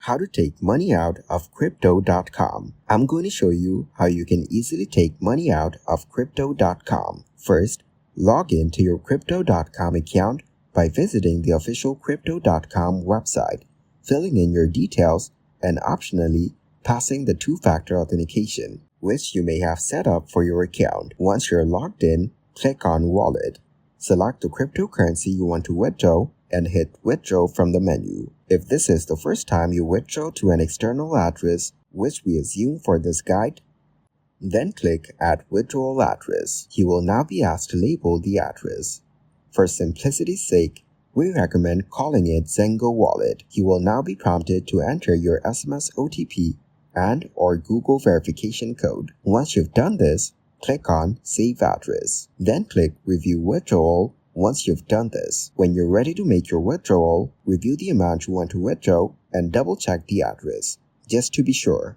how to take money out of Crypto.com. I'm going to show you how you can easily take money out of Crypto.com. First, log in to your Crypto.com account by visiting the official Crypto.com website, filling in your details, and optionally passing the two-factor authentication, which you may have set up for your account. Once you're logged in, click on Wallet. Select the cryptocurrency you want to withdraw and hit Withdraw from the menu. If this is the first time you withdraw to an external address, which we assume for this guide, then click Add Withdrawal Address. You will now be asked to label the address. For simplicity's sake, we recommend calling it Zengo Wallet. You will now be prompted to enter your SMS OTP and/or Google verification code. Once you've done this, click on Save Address. Then click Review Withdrawal. Once you've done this, when you're ready to make your withdrawal, review the amount you want to withdraw and double-check the address, just to be sure.